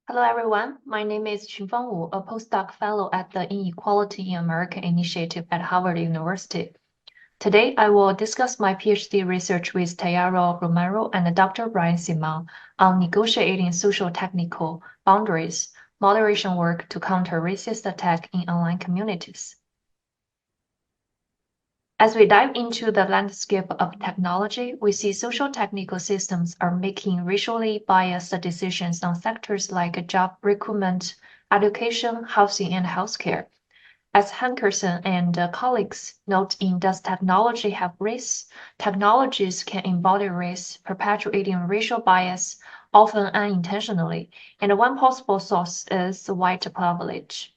Hello, everyone. My name is Qunfang, a postdoc fellow at the Inequality in America Initiative at Harvard University. Today, I will discuss my PhD research with Tayara, Romero, and Dr. Bryan Semaan on negotiating social-technical boundaries, moderation work to counter racist attack in online communities. As we dive into the landscape of technology, we see social technical systems are making racially biased decisions on sectors like job recruitment, education, housing, and healthcare. As Hankerson and colleagues note in Does Technology Have Race? Technologies can embody race, perpetuating racial bias, often unintentionally, and one possible source is white privilege.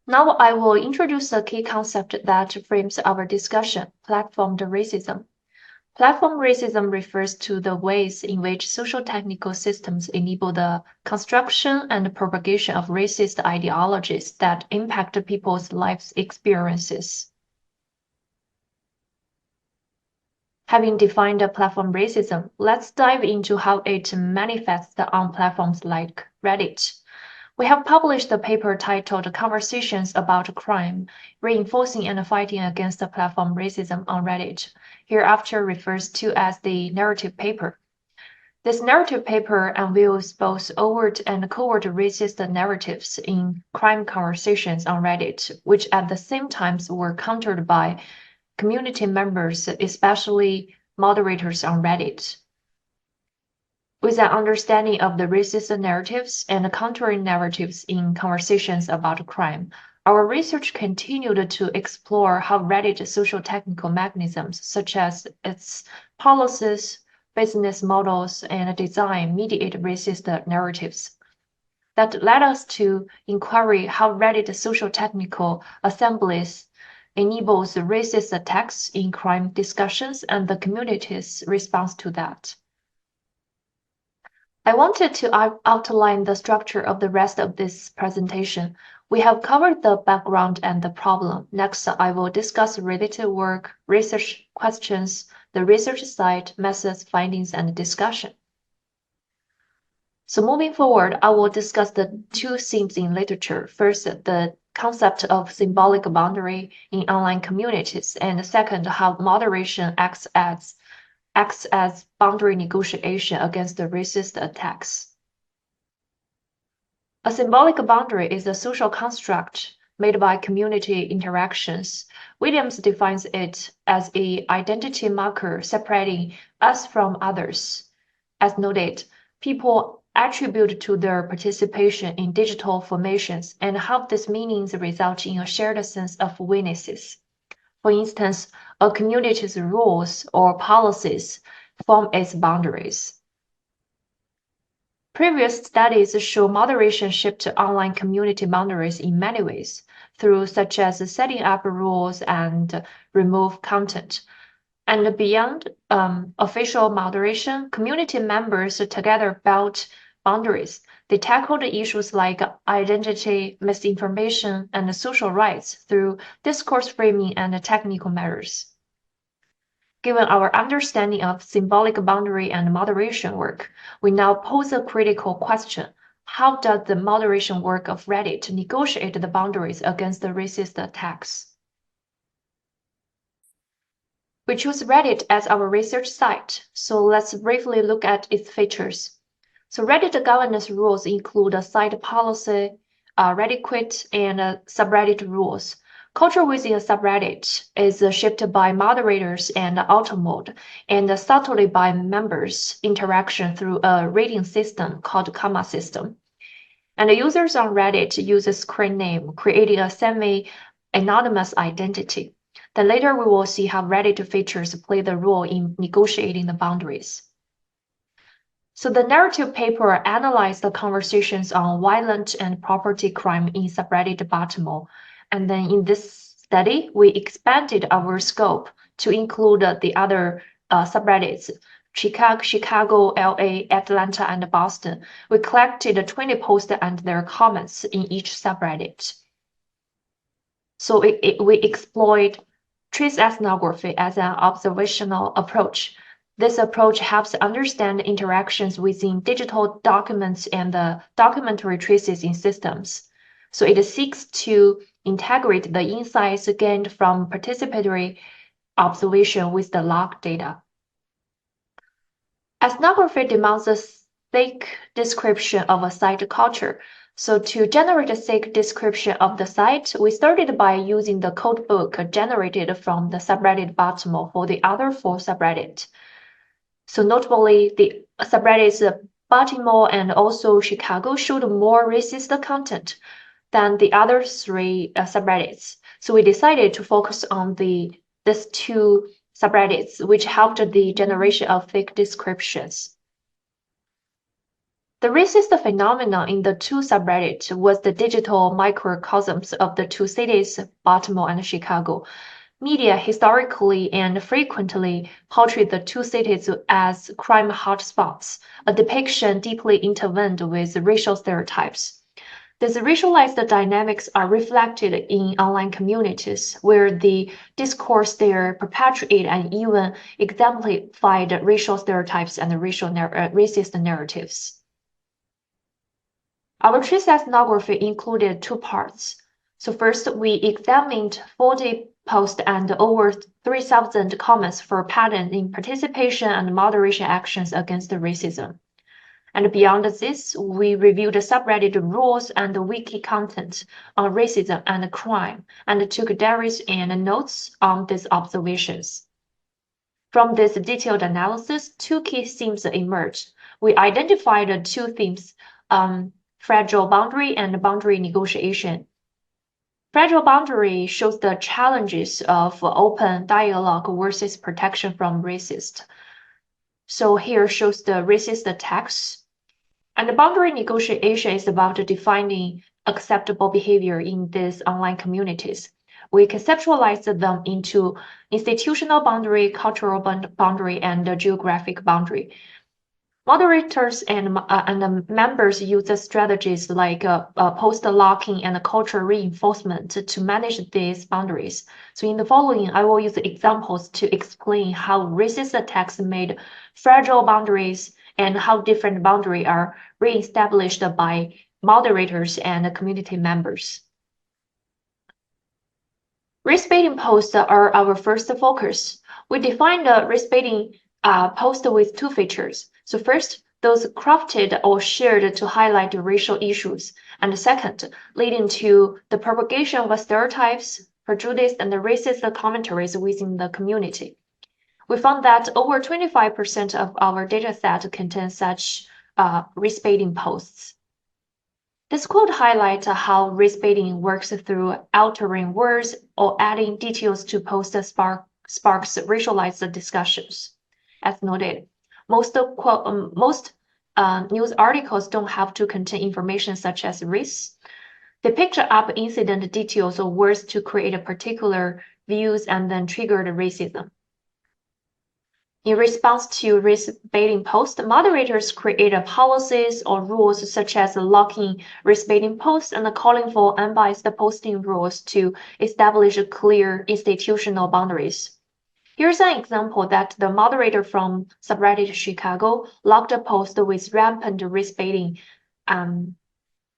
Now I will introduce a key concept that frames our discussion, platformed racism. Platform racism refers to the ways in which social technical systems enable the construction and propagation of racist ideologies that impact people's life experiences. Having defined platform racism, let's dive into how it manifests on platforms like Reddit. We have published a paper titled Conversations About Crime, Reinforcing and Fighting Against the Platform Racism on Reddit, hereafter refers to as the narrative paper. This narrative paper unveils both overt and covert racist narratives in crime conversations on Reddit, which at the same time were countered by community members, especially moderators on Reddit. With an understanding of the racist narratives and countering narratives in conversations about crime, our research continued to explore how Reddit social technical mechanisms, such as its policies, business models, and design, mediate racist narratives. That led us to inquiry how Reddit social technical assemblies enables racist attacks in crime discussions and the community's response to that. I wanted to outline the structure of the rest of this presentation. We have covered the background and the problem. Next, I will discuss related work, research questions, the research site, methods, findings, and discussion. So moving forward, I will discuss the two themes in literature. First, the concept of symbolic boundary in online communities, and second, how moderation acts as boundary negotiation against the racist attacks. A symbolic boundary is a social construct made by community interactions. Williams defines it as an identity marker separating us from others. As noted, people attribute to their participation in digital formations and how these meanings result in a shared sense of witnesses. For instance, a community's rules or policies form its boundaries. Previous studies show moderation shift online community boundaries in many ways, through such as setting up rules and remove content. And beyond official moderation, community members together built boundaries. They tackled issues like identity, misinformation, and social rights through discourse framing and technical measures. Given our understanding of symbolic boundary and moderation work, we now pose a critical question. How does the moderation work of Reddit negotiate the boundaries against the racist attacks? We choose Reddit as our research site, so let's briefly look at its features. So Reddit governance rules include a site policy, Reddit quit, and subreddit rules. Culture within a subreddit is shaped by moderators and auto mode, and subtly by members' interaction through a rating system called Commun system. And the users on Reddit use a screen name, creating a semi-anonymous identity. Then later we will see how Reddit features play the role in negotiating the boundaries. So the narrative paper analyzed the conversations on violent and property crime in subreddit Baltimore. And then in this study, we expanded our scope to include the other subreddits, Chicago, LA, Atlanta, and Boston. We collected 20 posts and their comments in each subreddit. So we exploit trace ethnography as an observational approach. This approach helps understand interactions within digital documents and the documentary traces in systems. So it seeks to integrate the insights gained from participatory observation with the log data. Ethnography demands a thick description of a site culture. So to generate a thick description of the site, we started by using the codebook generated from the subreddit Baltimore for the other 4 subreddits. So notably, the subreddits Baltimore and also Chicago showed more racist content than the other 3 subreddits. So we decided to focus on these 2 subreddits, which helped the generation of thick descriptions. The racist phenomenon in the 2 subreddits was the digital microcosms of the 2 cities, Baltimore and Chicago. Media historically and frequently portrayed the 2 cities as crime hotspots, a depiction deeply intertwined with racial stereotypes. These racialized dynamics are reflected in online communities, where the discourse there perpetuate and even exemplified racial stereotypes and racist narratives. Our trace ethnography included 2 parts. So first, we examined 40 posts and over 3,000 comments for patterns in participation and moderation actions against racism. And beyond this, we reviewed subreddit rules and wiki content on racism and crime, and took diaries and notes on these observations. From this detailed analysis, 2 key themes emerged. We identified 2 themes, fragile boundary and boundary negotiation. Fragile boundary shows the challenges of open dialogue versus protection from racist. So here shows the racist attacks. And the boundary negotiation is about defining acceptable behavior in these online communities. We conceptualize them into institutional boundary, cultural boundary, and geographic boundary. Moderators and members use strategies like post-locking and culture reinforcement to manage these boundaries. So in the following, I will use examples to explain how racist attacks made fragile boundaries and how different boundaries are reestablished by moderators and community members. Race-baiting posts are our first focus. We defined a race-baiting post with 2 features. So first, those crafted or shared to highlight racial issues, and second, leading to the propagation of stereotypes, prejudice, and racist commentaries within the community. We found that over 25% of our dataset contains such race-baiting posts. This quote highlights how race-baiting works through altering words or adding details to post sparks racialized discussions. As noted, most news articles don't have to contain information such as race. They picked up incident details or words to create a particular views and then triggered racism. In response to race-baiting posts, moderators created policies or rules such as locking race-baiting posts and calling for unbiased posting rules to establish clear institutional boundaries. Here's an example that the moderator from subreddit Chicago locked a post with rampant race-baiting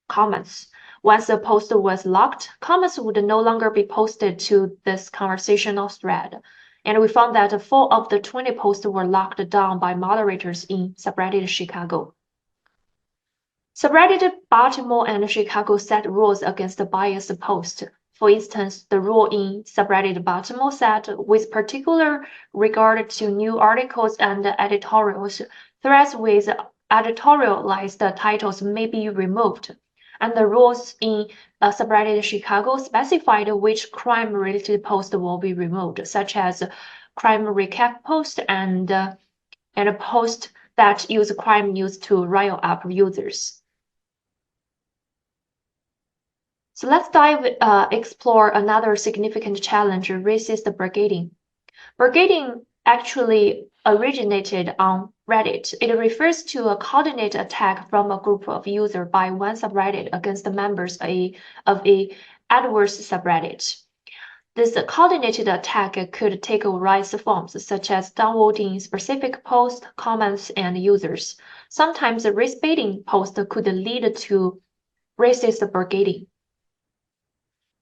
comments. Once the post was locked, comments would no longer be posted to this conversational thread. And we found that 4 of the 20 posts were locked down by moderators in subreddit Chicago. Subreddit Baltimore and Chicago set rules against biased posts. For instance, the rule in subreddit Baltimore said, with particular regard to new articles and editorials, threads with editorialized titles may be removed. And the rules in subreddit Chicago specified which crime-related posts will be removed, such as crime recap post and a post that use crime news to rile up users. So let's explore another significant challenge, racist brigading. Brigading actually originated on Reddit. It refers to a coordinated attack from a group of users by one subreddit against the members of a adverse subreddit. This coordinated attack could take various forms, such as downvoting specific posts, comments, and users. Sometimes race-baiting posts could lead to racist brigading.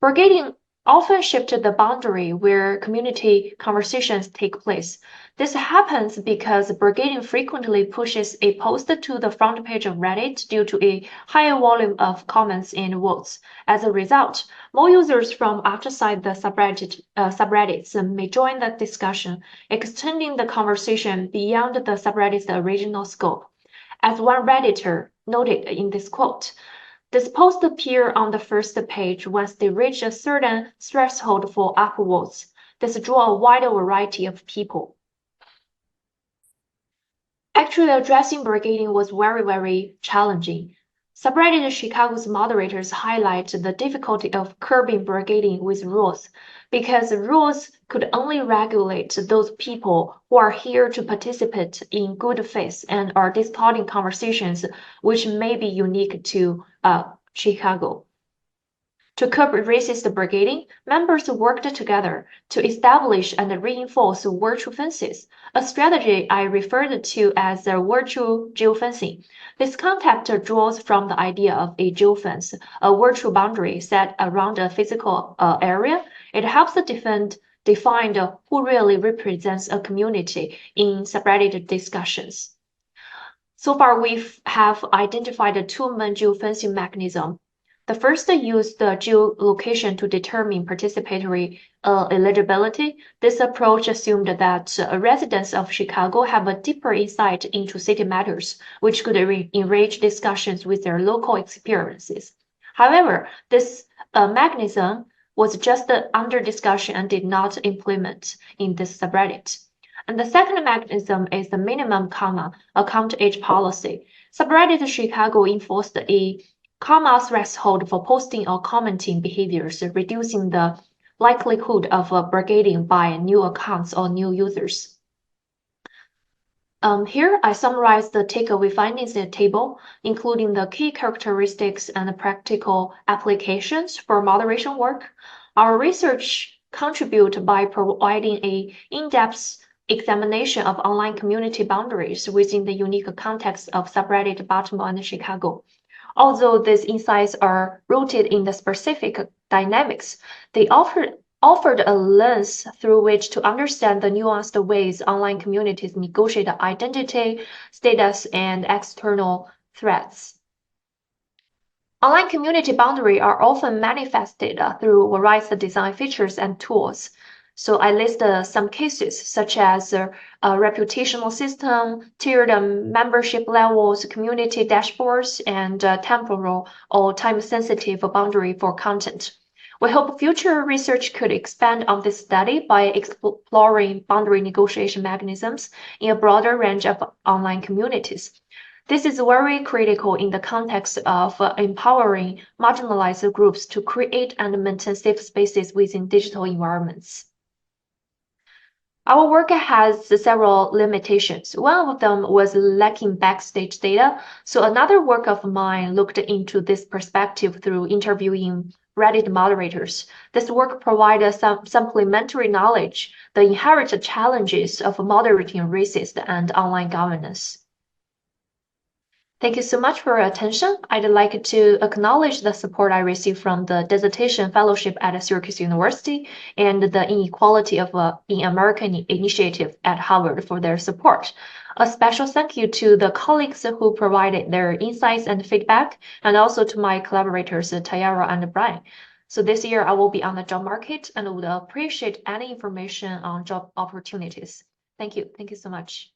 Brigading often shifted the boundary where community conversations take place. This happens because brigading frequently pushes a post to the front page of Reddit due to a higher volume of comments and votes. As a result, more users from outside the subreddits may join the discussion, extending the conversation beyond the subreddit's original scope. As one Redditor noted in this quote, these posts appear on the first page once they reach a certain threshold for upvotes. This draws a wider variety of people. Actually, addressing brigading was very challenging. Subreddit Chicago's moderators highlight the difficulty of curbing brigading with rules, because rules could only regulate those people who are here to participate in good faith and are distorting conversations, which may be unique to Chicago. To curb racist brigading, members worked together to establish and reinforce virtual fences, a strategy I referred to as virtual geofencing. This concept draws from the idea of a geofence, a virtual boundary set around a physical area. It helps define who really represents a community in subreddit discussions. So far, we have identified two main geofencing mechanisms. The first used the geolocation to determine participatory eligibility. This approach assumed that residents of Chicago have a deeper insight into city matters, which could enrich discussions with their local experiences. However, this mechanism was just under discussion and did not implement in this subreddit. And the second mechanism is the minimum comma, a count age policy. Subreddit Chicago enforced a comma threshold for posting or commenting behaviors, reducing the likelihood of brigading by new accounts or new users. Here, I summarize the takeaway findings in the table, including the key characteristics and practical applications for moderation work. Our research contributes by providing an in-depth examination of online community boundaries within the unique context of subreddit Baltimore and Chicago. Although these insights are rooted in the specific dynamics, they offered a lens through which to understand the nuanced ways online communities negotiate identity, status, and external threats. Online community boundaries are often manifested through various design features and tools. So I list some cases, such as a reputational system, tiered membership levels, community dashboards, and temporal or time-sensitive boundary for content. We hope future research could expand on this study by exploring boundary negotiation mechanisms in a broader range of online communities. This is very critical in the context of empowering marginalized groups to create and maintain safe spaces within digital environments. Our work has several limitations. One of them was lacking backstage data, so another work of mine looked into this perspective through interviewing Reddit moderators. This work provided some supplementary knowledge, the inherent challenges of moderating racist and online governance. Thank you so much for your attention. I'd like to acknowledge the support I received from the Dissertation Fellowship at Syracuse University and the Inequality in American Initiative at Harvard for their support. A special thank you to the colleagues who provided their insights and feedback, and also to my collaborators, Tayara and Bryan. So this year I will be on the job market and would appreciate any information on job opportunities. Thank you. Thank you so much.